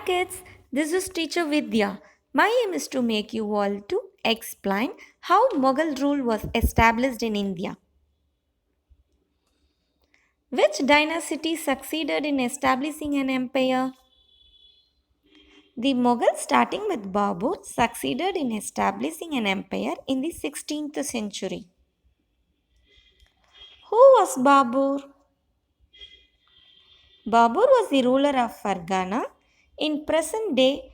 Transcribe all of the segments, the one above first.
kids, this is teacher Vidya. My aim is to make you all to explain how Mughal rule was established in India. Which dynasty succeeded in establishing an empire? The Mughals starting with Babur succeeded in establishing an empire in the 16th century. Who was Babur? Babur was the ruler of Fargana in present day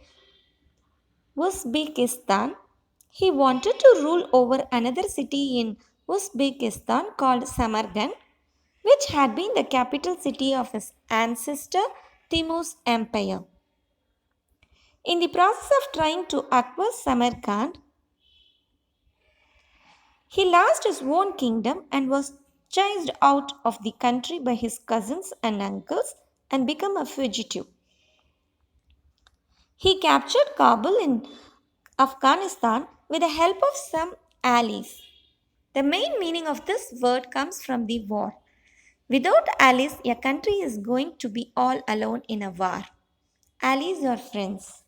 Uzbekistan. He wanted to rule over another city in Uzbekistan called Samarkand, which had been the capital city of his ancestor Timur's empire. In the process of trying to acquire Samarkand, he lost his own kingdom and was chased out of the country by his cousins and uncles and became a fugitive. He captured Kabul in Afghanistan with the help of some allies. The main meaning of this word comes from the war. Without allies, a country is going to be all alone in a war. Allies are friends.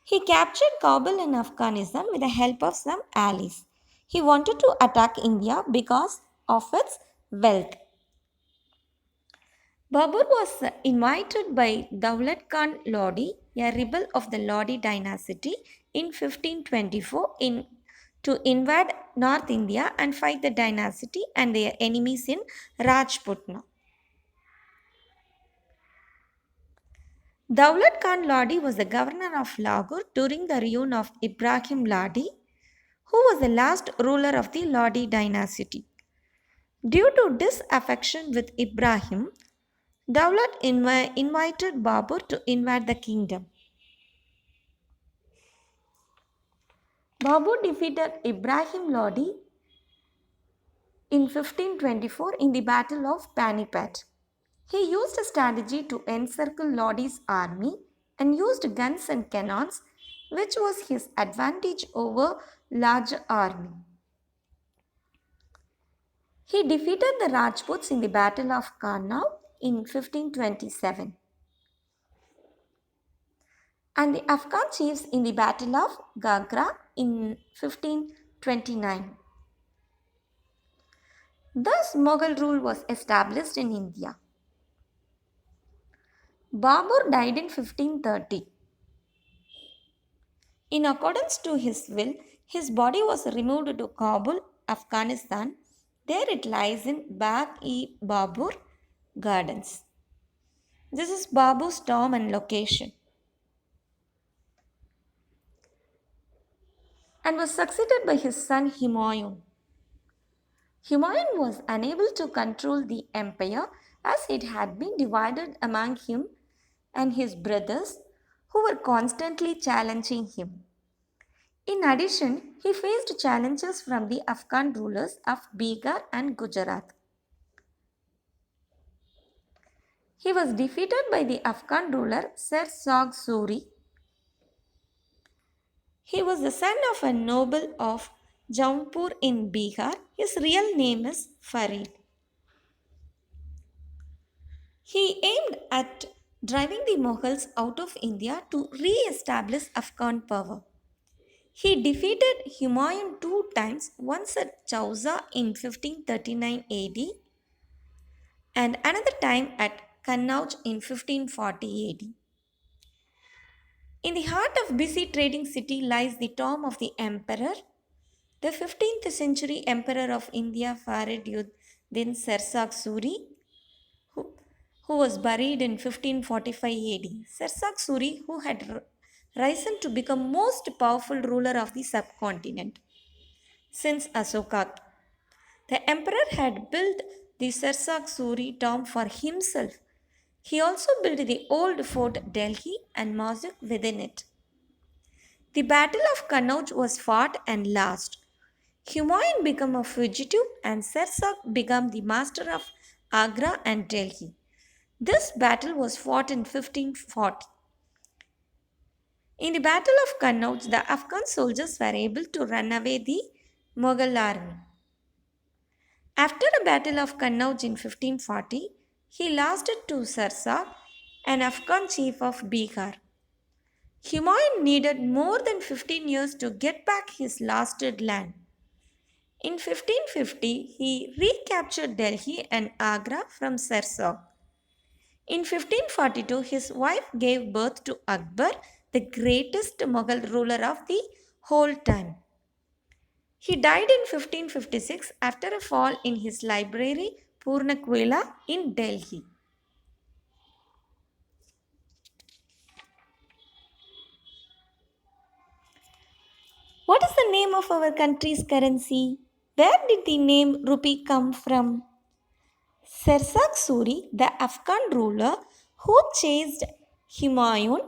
He captured Kabul in Afghanistan with the help of some allies. He wanted to attack India because of its wealth. Babur was invited by Daulat Khan Lodi, a rebel of the Lodi dynasty, in 1524 to invade North India and fight the dynasty and their enemies in Rajputana. Daulat Khan Lodi was the governor of Lahore during the reign of Ibrahim Lodi, who was the last ruler of the Lodi dynasty. Due to disaffection with Ibrahim, Daulat invited Babur to invade the kingdom. Babur defeated Ibrahim Lodi in 1524 in the Battle of Panipat. He used a strategy to encircle Lodi's army and used guns and cannons, which was his advantage over large army. He defeated the Rajputs in the Battle of Karnal in 1527 and the Afghan chiefs in the Battle of Gagra in 1529. Thus, Mughal rule was established in India. Babur died in 1530. In accordance to his will, his body was removed to Kabul, Afghanistan. There it lies in Bagh-e-Babur Gardens. This is Babur's tomb and location, and was succeeded by his son Humayun. Humayun was unable to control the empire as it had been divided among him and his brothers who were constantly challenging him. In addition, he faced challenges from the Afghan rulers of Bihar and Gujarat. He was defeated by the Afghan ruler Sir Sag Suri. He was the son of a noble of Jaunpur in Bihar. His real name is Farid. He aimed at driving the Mughals out of India to re establish Afghan power. He defeated Humayun two times, once at Chauza in 1539 AD and another time at Kannauj in 1540 AD. In the heart of busy trading city lies the tomb of the emperor, the 15th century emperor of India Farid bin Sersag Suri, who, who was buried in 1545 AD. Sersag Suri, who had risen to become most powerful ruler of the subcontinent since Asoka. The emperor had built the Sersag Suri tomb for himself. He also built the old fort Delhi and mosque within it. The Battle of Kannauj was fought and lost. Humayun became a fugitive and Sersag became the master of Agra and Delhi. This battle was fought in 1540. In the Battle of Kannauj, the Afghan soldiers were able to run away the Mughal army. After the Battle of Kannauj in 1540, he lost it to Sersag an Afghan chief of Bihar. Humayun needed more than 15 years to get back his lost land. In 1550, he recaptured Delhi and Agra from Sirsa. In 1542, his wife gave birth to Akbar, the greatest Mughal ruler of the whole time. He died in 1556 after a fall in his library, Purnaquela, in Delhi. What is the name of our country's currency? Where did the name rupee come from? Sirsak Suri, the Afghan ruler who chased Humayun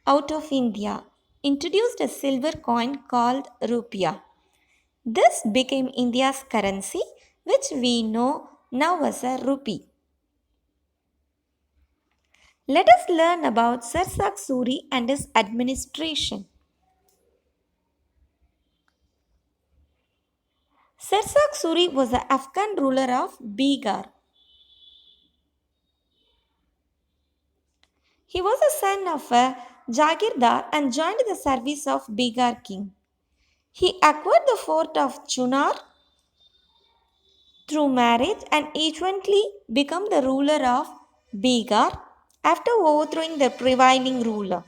out of India, introduced a silver coin called rupiah. This became India's currency, which we know now as a rupee. Let us learn about Sirsak Suri and his administration. Sirsak Suri was the Afghan ruler of Bihar. He was a son of a Jagirdar and joined the service of Bihar king. He acquired the fort of Chunar through marriage and eventually became the ruler of Bihar after overthrowing the prevailing ruler.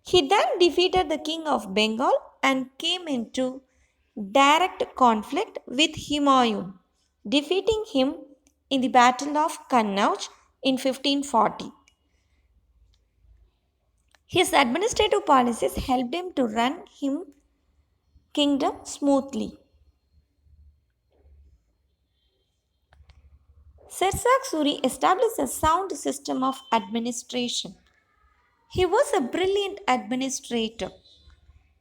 He then defeated the king of Bengal and came into direct conflict with Humayun, defeating him in the Battle of Kannauj in 1540. His administrative policies helped him to run his kingdom smoothly. Sirsak Suri established a sound system of administration. He was a brilliant administrator.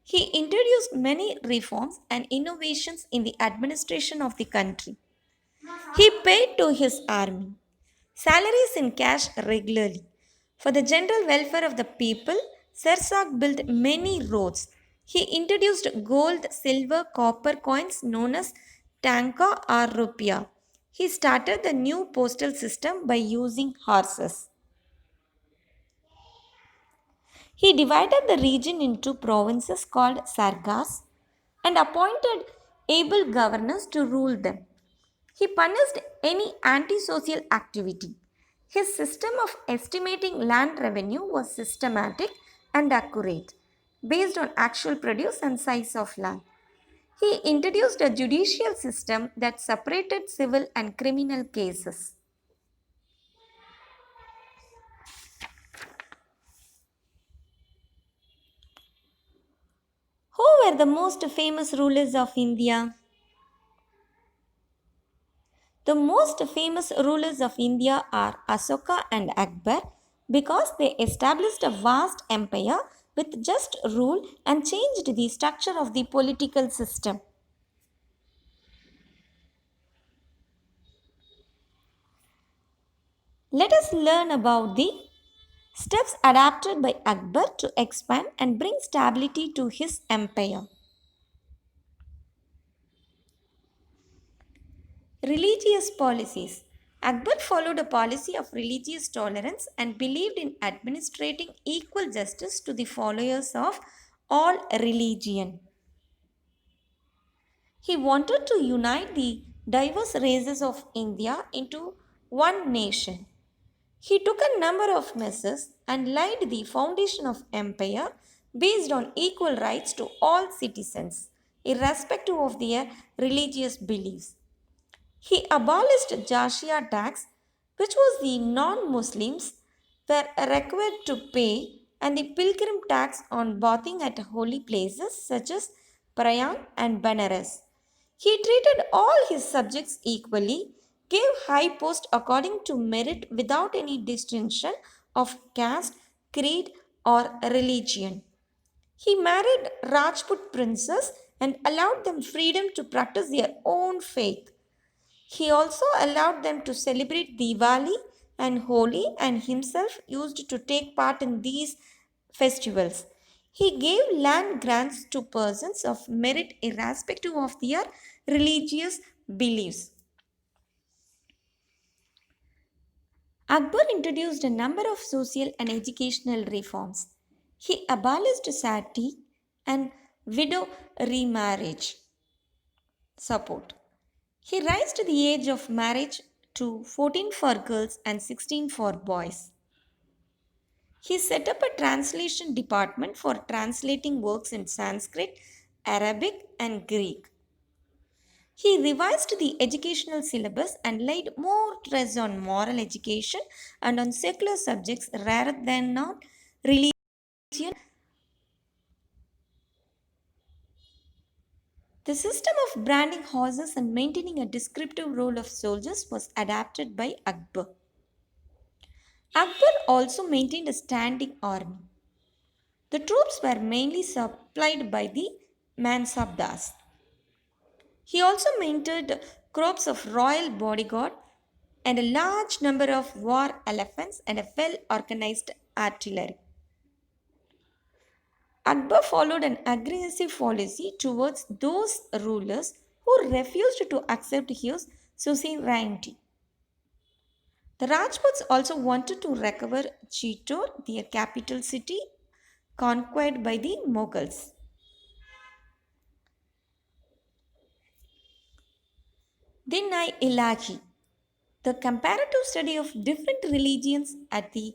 He introduced many reforms and innovations in the administration of the country. He paid to his army salaries in cash regularly. For the general welfare of the people, Sirsak built many roads. He introduced gold, silver, copper coins known as tanka or rupiah. He started the new postal system by using horses. He divided the region into provinces called sargas and appointed able governors to rule them. He punished any antisocial activity. His system of estimating land revenue was systematic and accurate, based on actual produce and size of land. He introduced a judicial system that separated civil and criminal cases. Who were the most famous rulers of India? The most famous rulers of India are Asoka and Akbar because they established a vast empire with just rule and changed the structure of the political system. Let us learn about the steps adopted by Akbar to expand and bring stability to his empire. Religious policies. Akbar followed a policy of religious tolerance and believed in administrating equal justice to the followers of all religion. He wanted to unite the diverse races of India into one nation. He took a number of measures and laid the foundation of empire based on equal rights to all citizens, irrespective of their religious beliefs. He abolished Jizya tax, which was the non-Muslims were required to pay, and the pilgrim tax on bathing at holy places such as Prayag and Banaras. He treated all his subjects equally, gave high post according to merit without any distinction of caste, creed, or religion. He married Rajput princes and allowed them freedom to practice their own faith. He also allowed them to celebrate Diwali and Holi and himself used to take part in these festivals. He gave land grants to persons of merit irrespective of their religious beliefs. Akbar introduced a number of social and educational reforms. He abolished sati and widow remarriage support. He raised the age of marriage to 14 for girls and 16 for boys. He set up a translation department for translating works in Sanskrit, Arabic, and Greek. He revised the educational syllabus and laid more stress on moral education and on secular subjects rather than on religion. The system of branding horses and maintaining a descriptive role of soldiers was adapted by Akbar. Akbar also maintained a standing army. The troops were mainly supplied by the Mansabdars. He also maintained crops of royal bodyguard and a large number of war elephants and a well organized artillery. Akbar followed an aggressive policy towards those rulers who refused to accept his suzerainty. The Rajputs also wanted to recover Chittor, their capital city, conquered by the Mughals. Dinai Ilahi, the comparative study of different religions at the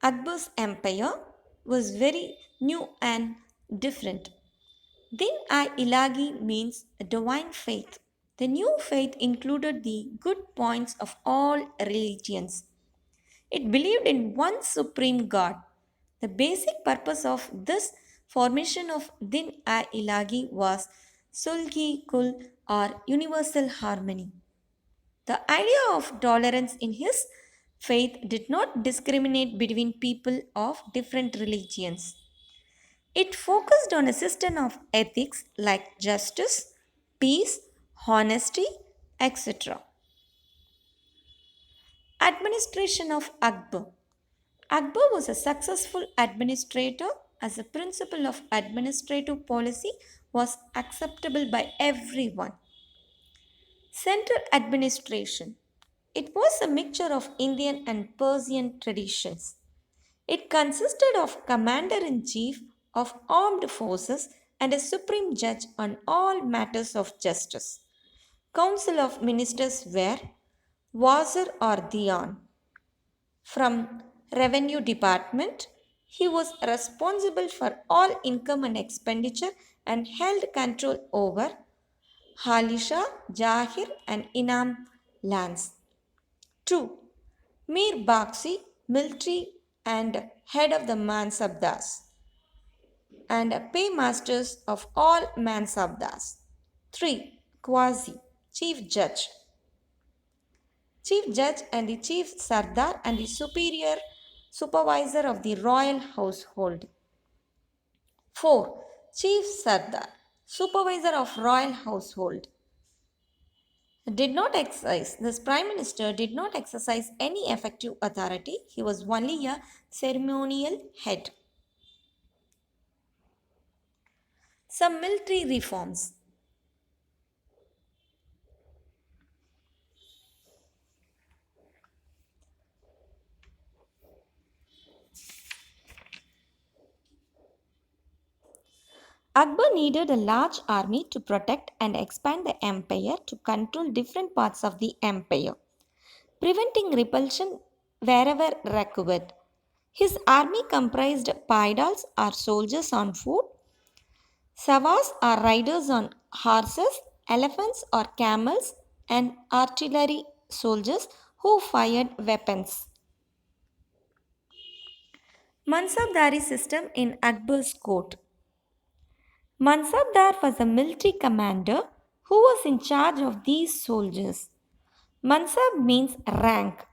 Akbar's empire, was very new and different. Din I Ilahi means divine faith. The new faith included the good points of all religions. It believed in one supreme God. The basic purpose of this formation of Din I Ilahi was Sulhi Kul or universal harmony. The idea of tolerance in his faith did not discriminate between people of different religions. It focused on a system of ethics like justice, peace, honesty, etc. Administration of Akbar. Akbar was a successful administrator as a principle of administrative policy was acceptable by everyone. Central administration. It was a mixture of Indian and Persian traditions. It consisted of commander in chief of armed forces and a supreme judge on all matters of justice. Council of ministers were Wazir or Dian. From revenue department, he was responsible for all income and expenditure and held control over Halisha, Jahir and Inam lands. 2. Mir Bakshi, military and head of the Mansabdas and paymasters of all Mansabdas. 3. Quasi, chief judge and the chief sardar and the superior supervisor of the royal household. 4. Chief sardar, supervisor of royal household. Did not exercise, this prime minister did not exercise any effective authority. He was only a ceremonial head. Some military reforms. Akbar needed a large army to protect and expand the empire to control different parts of the empire, preventing repulsion wherever required. His army comprised paidals or soldiers on foot, savas or riders on horses, elephants or camels, and artillery soldiers who fired weapons. Mansabdari system in Akbar's court. Mansabdar was a military commander who was in charge of these soldiers. Mansab means rank.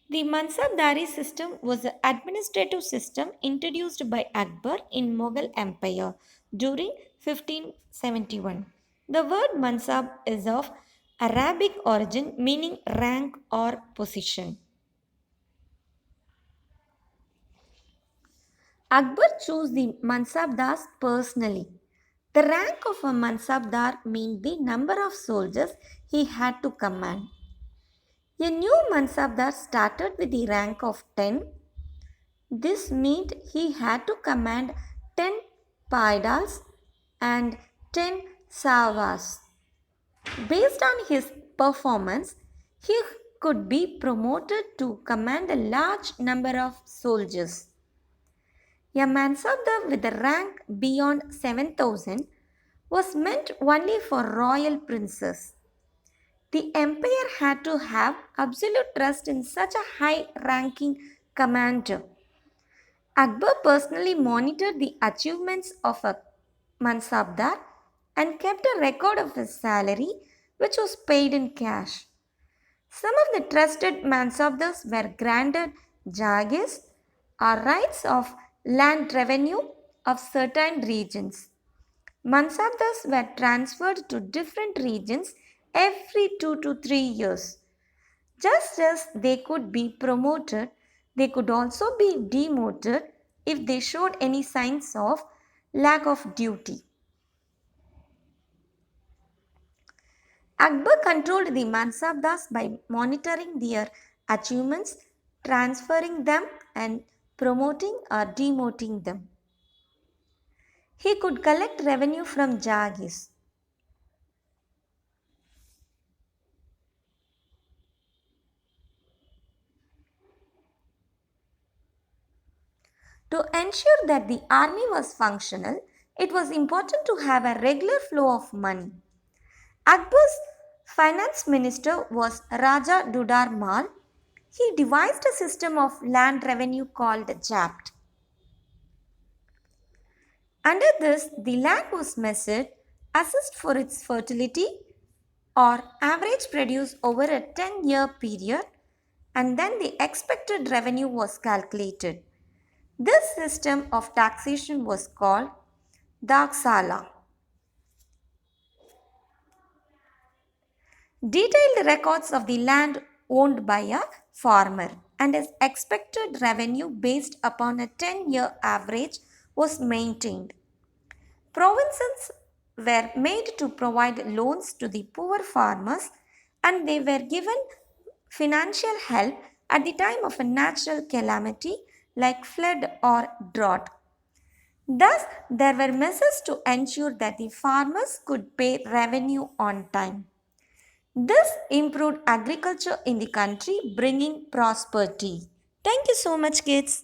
The Mansabdari system was an administrative system introduced by Akbar in Mughal Empire during 1571. The word Mansab is of Arabic origin meaning rank or position. Akbar chose the Mansabdars personally. The rank of a Mansabdar means the number of soldiers he had to command. A new Mansabdar started with the rank of 10. This meant he had to command 10 paidals and 10 savas. Based on his performance, he could be promoted to command a large number of soldiers. A Mansabdar with a rank beyond 7,000 was meant only for royal princes. The empire had to have absolute trust in such a high ranking commander. Akbar personally monitored the achievements of a Mansabdar and kept a record of his salary, which was paid in cash. Some of the trusted Mansabdars were granted jagirs or rights of land revenue of certain regions. Mansabdars were transferred to different regions every 2 to 3 years. Just as they could be promoted, they could also be demoted if they showed any signs of lack of duty. Akbar controlled the Mansabdars by monitoring their achievements, transferring them, and promoting or demoting them. He could collect revenue from Jagirs. To ensure that the army was functional, it was important to have a regular flow of money. Akbar's finance minister was Raja Dudar Mal. He devised a system of land revenue called Japt. Under this, the land was measured, assessed for its fertility or average produce over a 10-year period, and then the expected revenue was calculated. This system of taxation was called Daksala. Detailed records of the land owned by a farmer and his expected revenue based upon a 10-year average was maintained. Provinces were made to provide loans to the poor farmers and they were given financial help at the time of a natural calamity like flood or drought. Thus, there were measures to ensure that the farmers could pay revenue on time. This improved agriculture in the country, bringing prosperity. Thank you so much, kids.